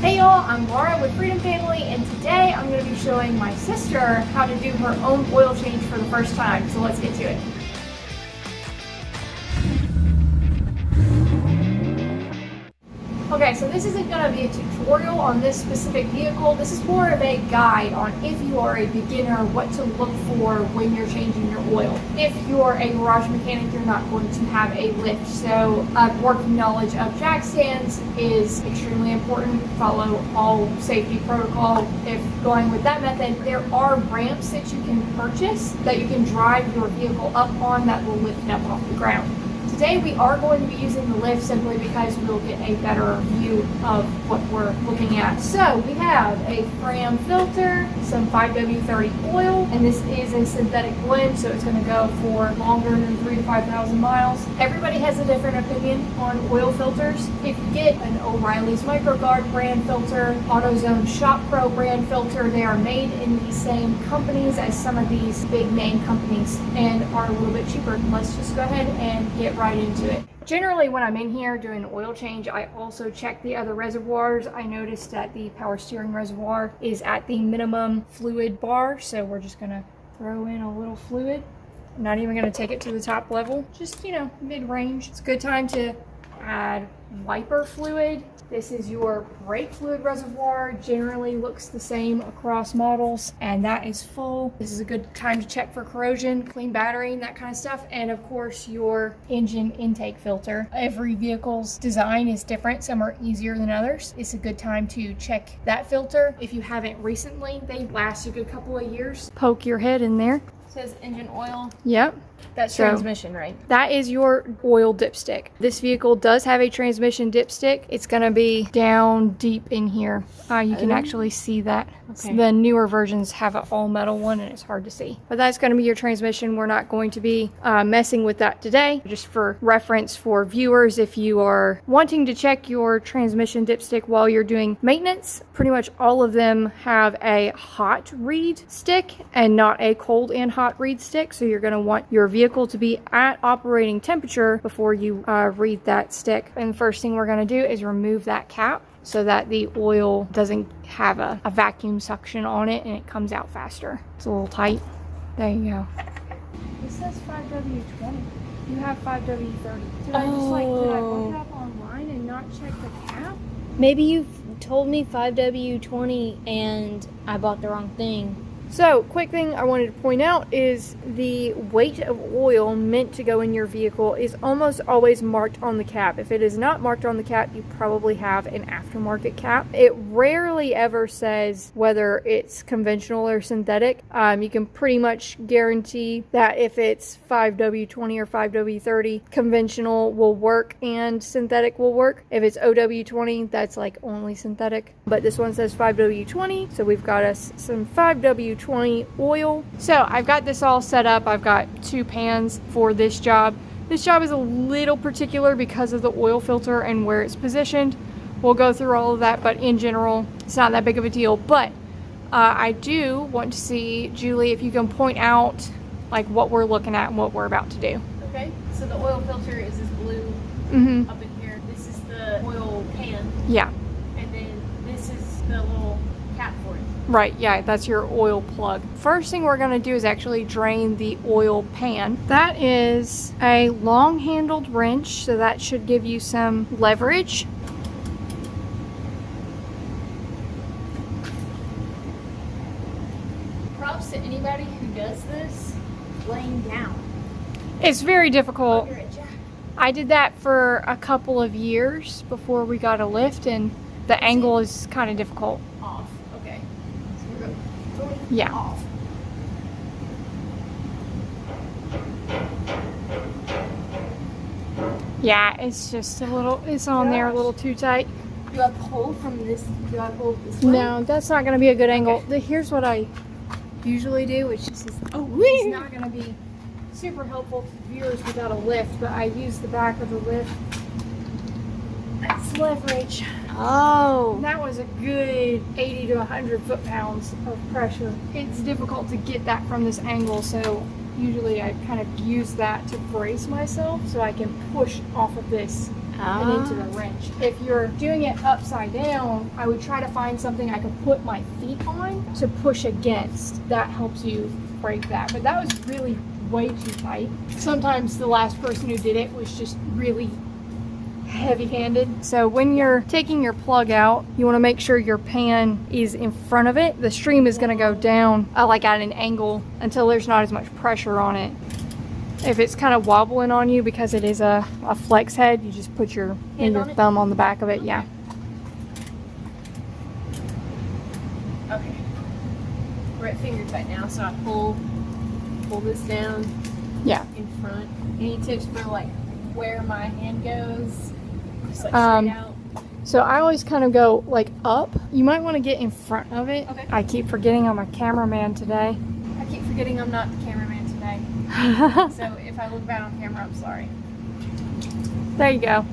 Hey y'all, I'm Laura with Freedom Family, and today I'm going to be showing my sister how to do her own oil change for the first time, so let's get to it. Okay, so this isn't going to be a tutorial on this specific vehicle. This is more of a guide on if you are a beginner, what to look for when you're changing your oil. If you're a garage mechanic, you're not going to have a lift, so working knowledge of jack stands is extremely important. Follow all safety protocol if going with that method. There are ramps that you can purchase that you can drive your vehicle up on that will lift it up off the ground. Today we are going to be using the lift simply because we'll get a better view of what we're looking at. So we have a Fram filter, some 5W30 oil, and this is a synthetic blend, so it's going to go for longer than 3,000 to 5,000 miles. Everybody has a different opinion on oil filters. If you get an O'Reilly's MicroGuard brand filter, AutoZone Shop Pro brand filter, they are made in the same companies as some of these big name companies and are a little bit cheaper. Let's just go ahead and get right into it. Generally, when I'm in here doing an oil change, I also check the other reservoirs. I noticed that the power steering reservoir is at the minimum fluid bar, so we're just gonna throw in a little fluid. I'm not even gonna take it to the top level, just, you know, mid-range. It's a good time to add wiper fluid. This is your brake fluid reservoir. Generally looks the same across models, and that is full. This is a good time to check for corrosion, clean battery, and that kind of stuff. And of course, your engine intake filter. Every vehicle's design is different. Some are easier than others. It's a good time to check that filter. If you haven't recently, they last a good couple of years. Poke your head in there. It says engine oil. Yep. That's transmission, right? That is your oil dipstick. This vehicle does have a transmission dipstick. It's going to be down deep in here. You can actually see that. Okay. The newer versions have an all metal one and it's hard to see. But that's going to be your transmission. We're not going to be messing with that today. Just for reference for viewers, if you are wanting to check your transmission dipstick while you're doing maintenance, pretty much all of them have a hot read stick and not a cold and hot read stick. So you're going to want your vehicle to be at operating temperature before you read that stick. And the first thing we're going to do is remove that cap so that the oil doesn't have a vacuum suction on it and it comes out faster. It's a little tight. There you go. This says 5W20. You have 5W30. Did I look it up online and not check the cap? Maybe you told me 5W20 and I bought the wrong thing. So, quick thing I wanted to point out is the weight of oil meant to go in your vehicle is almost always marked on the cap. If it is not marked on the cap, you probably have an aftermarket cap. It rarely ever says whether it's conventional or synthetic. You can pretty much guarantee that if it's 5W20 or 5W30, conventional will work and synthetic will work. If it's OW20, that's like only synthetic. But this one says 5W20, so we've got us some 5W20 oil. So I've got this all set up. I've got 2 pans for this job. This job is a little particular because of the oil filter and where it's positioned. We'll go through all of that, but in general, it's not that big of a deal. But I do want to see, Julie, if you can point out like what we're looking at and what we're about to do. Okay, so the oil filter is this blue up in here. This is the oil pan. Yeah. And then this is the little cap for it. Right, yeah, that's your oil plug. First thing we're going to do is actually drain the oil pan. That is a long-handled wrench, so that should give you some leverage. Props to anybody who does this laying down. It's very difficult. Under a jack. I did that for a couple of years before we got a lift, and the angle is kind of difficult. Off. Okay. So we're going Yeah. off. Yeah, it's just a little, it's on there a little too tight. Do I pull from this? Do I pull this way? No, that's not going to be a good angle. Here's what I usually do, which is it's not going to be super helpful to viewers without a lift, but I use the back of the lift. That's leverage. Oh. That was a good 80 to 100 foot-pounds of pressure. It's difficult to get that from this angle, so usually I kind of use that to brace myself so I can push off of this and into the wrench. If you're doing it upside down, I would try to find something I could put my feet on to push against. That helps you break that. But that was really way too tight. Sometimes the last person who did it was just really heavy-handed. So when you're taking your plug out, you want to make sure your pan is in front of it. The stream is going to go down like at an angle until there's not as much pressure on it. If it's kind of wobbling on you because it is a flex head, you just put your thumb on the back of it. Yeah. Okay. We're at finger tight now, so I pull this down. Yeah. In front. Any tips for like where my hand goes? Just like straight out. So I always kind of go like up. You might want to get in front of it. Okay. I keep forgetting I'm a cameraman today. I keep forgetting I'm not the cameraman today. So if I look bad on camera, I'm sorry. There you go.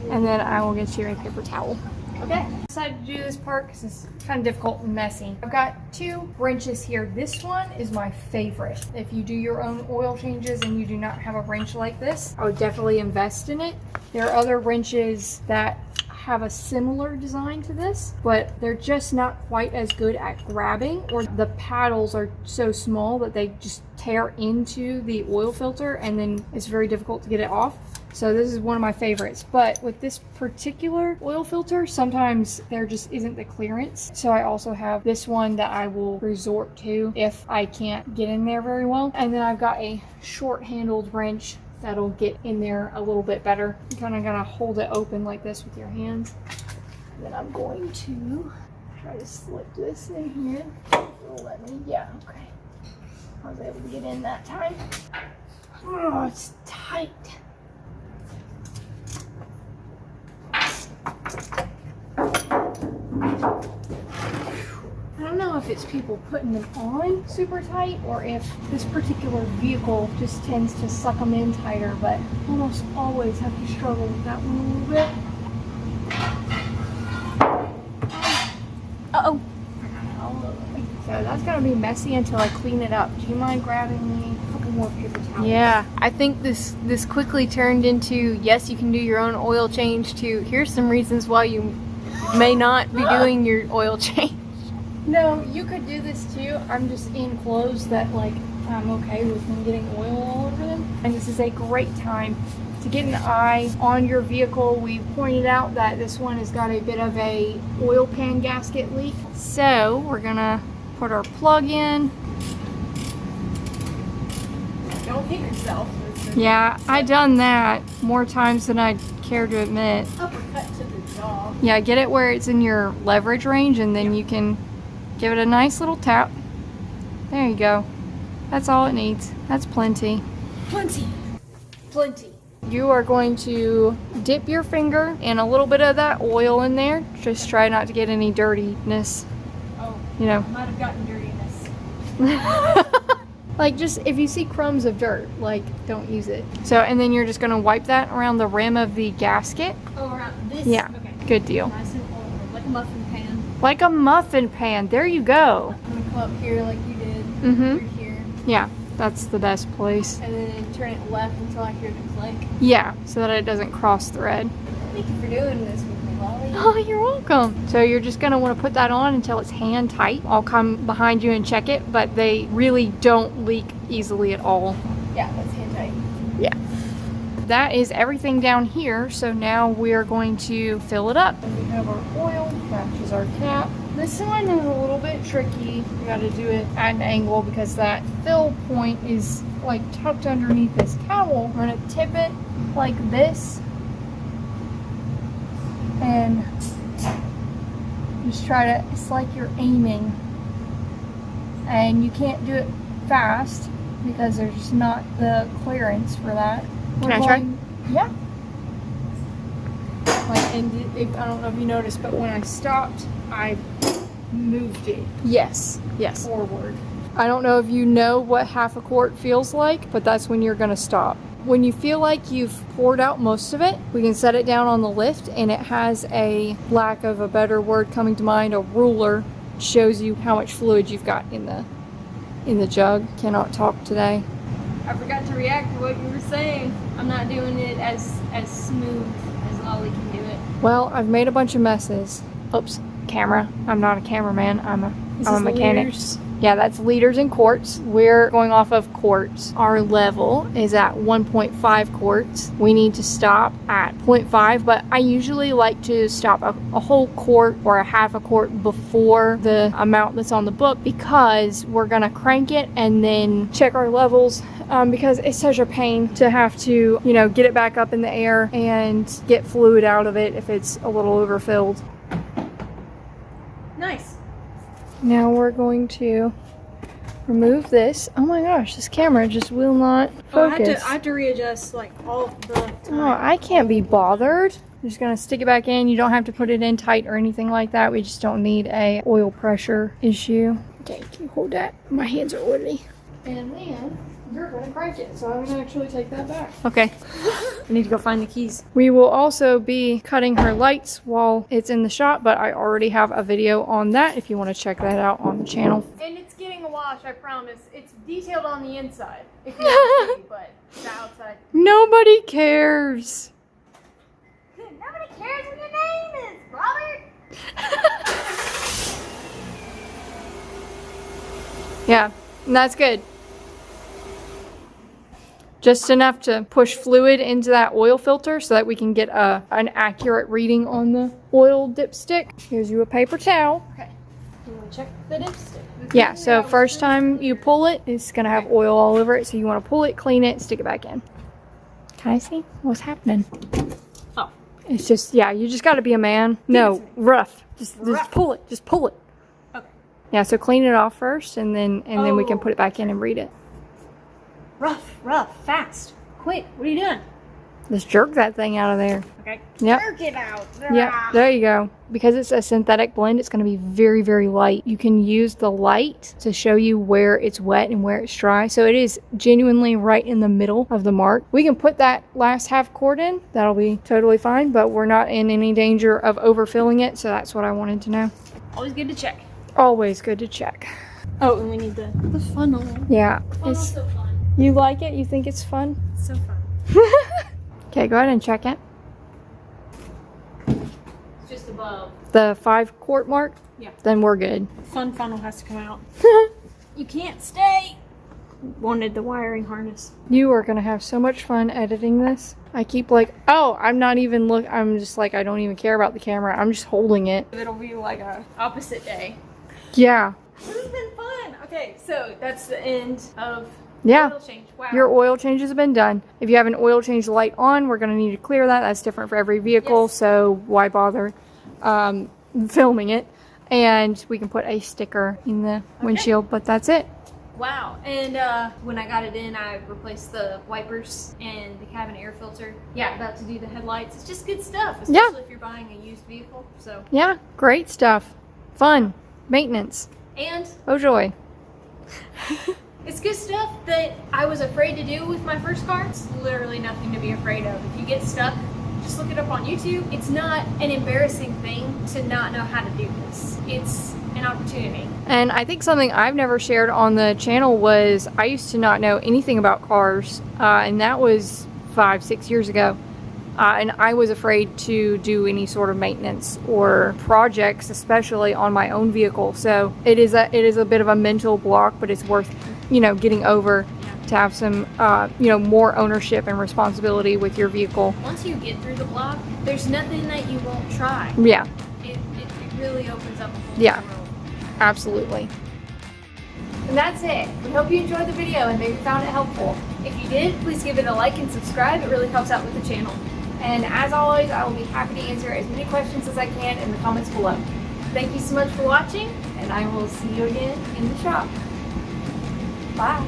And then I will get you a paper towel. Okay. I decided to do this part because it's kind of difficult and messy. I've got 2 wrenches here. This one is my favorite. If you do your own oil changes and you do not have a wrench like this, I would definitely invest in it. There are other wrenches that have a similar design to this, but they're just not quite as good at grabbing, or the paddles are so small that they just tear into the oil filter and then it's very difficult to get it off. So this is one of my favorites. But with this particular oil filter, sometimes there just isn't the clearance. So I also have this one that I will resort to if I can't get in there very well. And then I've got a short-handled wrench that'll get in there a little bit better. You're kind of gonna hold it open like this with your hands. And then I'm going to try to slip this in here. It'll let me, yeah, okay. I was able to get in that time. Oh, it's tight. I don't know if it's people putting them on super tight or if this particular vehicle just tends to suck them in tighter, but almost always have to struggle with that one a little bit. Uh-oh. So that's gonna be messy until I clean it up. Do you mind grabbing me a couple more paper towels? Yeah, I think this quickly turned into, yes, you can do your own oil change, to here's some reasons why you may not be doing your oil change. No, you could do this too. I'm just in clothes that like I'm okay with them getting oil all over them. And this is a great time to get an eye on your vehicle. We pointed out that this one has got a bit of a oil pan gasket leak. So we're gonna put our plug in. Don't hit yourself. Yeah, I done that more times than I'd care to admit. Uppercut to the jaw. Yeah, get it where it's in your leverage range and then you can give it a nice little tap. There you go. That's all it needs. That's plenty. Plenty. Plenty. You are going to dip your finger in a little bit of that oil in there. Just try not to get any dirtiness. Oh, you know. might have gotten dirtiness. Like just if you see crumbs of dirt, like don't use it. So, and then you're just gonna wipe that around the rim of the gasket. Oh, around this? Yeah, okay. good deal. Nice and oily, like a muffin pan. Like a muffin pan, there you go. I'm gonna come up here like you did. Mm-hmm. Through here. Yeah, that's the best place. And then turn it left until I hear the click. Yeah, so that it doesn't cross thread. Thank you for doing this with me, Lolly. Oh, you're welcome. So you're just gonna want to put that on until it's hand tight. I'll come behind you and check it, but they really don't leak easily at all. Yeah, that's hand tight. Yeah. That is everything down here. So now we're going to fill it up. We have our oil, matches our cap. This one is a little bit tricky. You gotta do it at an angle because that fill point is like tucked underneath this towel. We're gonna tip it like this and just try to, it's like you're aiming, and you can't do it fast because there's just not the clearance for that. Can I try? Yeah. Like, and if, I don't know if you noticed, but when I stopped, I moved it. Yes. Yes. Forward. I don't know if you know what half a quart feels like, but that's when you're gonna stop. When you feel like you've poured out most of it, we can set it down on the lift, and it has a, lack of a better word coming to mind, a ruler. Shows you how much fluid you've got in the jug. Cannot talk today. I forgot to react to what you were saying. I'm not doing it as smooth as Ollie can do it. Well, I've made a bunch of messes. Oops, camera. I'm not a cameraman. I'm a mechanic. Liters. Yeah, that's liters and quarts. We're going off of quarts. Our level is at 1.5 quarts. We need to stop at 0.5, but I usually like to stop a whole quart or a half a quart before the amount that's on the book, because we're gonna crank it and then check our levels, because it's such a pain to have to, you know, get it back up in the air and get fluid out of it if it's a little overfilled. Nice. Now we're going to remove this. Oh my gosh, this camera just will not focus. I have to readjust like all the time. Oh, I can't be bothered. I'm just gonna stick it back in. You don't have to put it in tight or anything like that. We just don't need a oil pressure issue. Okay, can you hold that? My hands are oily. And then you're gonna crank it, so I'm gonna actually take that back. Okay. I need to go find the keys. We will also be cutting her lights while it's in the shop, but I already have a video on that if you want to check that out on the channel. And it's getting a wash, I promise. It's detailed on the inside, if you want to see, but the outside. Nobody cares. Nobody cares what your name is, Robert. Yeah, and that's good. Just enough to push fluid into that oil filter so that we can get an accurate reading on the oil dipstick. Here's you a paper towel. Okay. You want to check the dipstick? Yeah, so first time you pull it, it's going to have oil all over it. So you want to pull it, clean it, stick it back in. Can I see what's happening? Oh. It's just, yeah, you just got to be a man. No, rough. Just pull it. Just pull it. Okay. Yeah, so clean it off first, and then we can put it back in and read it. Rough, fast, quick. What are you doing? Just jerk that thing out of there. Okay. Yep. Jerk it out. Yeah, there you go. Because it's a synthetic blend, it's going to be very, very light. You can use the light to show you where it's wet and where it's dry. So it is genuinely right in the middle of the mark. We can put that last half quart in. That'll be totally fine, but we're not in any danger of overfilling it. So that's what I wanted to know. Always good to check. Always good to check. Oh, and we need the funnel. Yeah. Funnel's so fun. You like it? You think it's fun? It's so fun. Okay, go ahead and check it. It's just above. The 5 quart mark? Yeah. Then we're good. Fun funnel has to come out. You can't stay. Wanted the wiring harness. You are going to have so much fun editing this. I keep like, oh, I'm not even I'm just like, I don't even care about the camera. I'm just holding it. It'll be like a opposite day. Yeah. This has been fun. Okay, so that's the end of Yeah. oil change. Wow. Your oil changes have been done. If you have an oil change light on, we're going to need to clear that. That's different for every vehicle, Yes. so why bother filming it? And we can put a sticker in the windshield, but that's it. Wow. And when I got it in, I replaced the wipers and the cabin air filter. Yeah, about to do the headlights. It's just good stuff, especially if you're buying a used vehicle. So. Yeah, great stuff. Fun. Maintenance. And Oh joy. it's good stuff that I was afraid to do with my first car. It's literally nothing to be afraid of. If you get stuck, just look it up on YouTube. It's not an embarrassing thing to not know how to do this. It's an opportunity. And I think something I've never shared on the channel was I used to not know anything about cars, and that was 5-6 years ago. And I was afraid to do any sort of maintenance or projects, especially on my own vehicle. So it is a bit of a mental block, but it's worth, getting over to have some, more ownership and responsibility with your vehicle. Once you get through the block, there's nothing that you won't try. Yeah. It really opens up a whole Yeah. world. Absolutely. And that's it. We hope you enjoyed the video and maybe found it helpful. If you did, please give it a like and subscribe. It really helps out with the channel. And as always, I will be happy to answer as many questions as I can in the comments below. Thank you so much for watching, and I will see you again in the shop. Bye.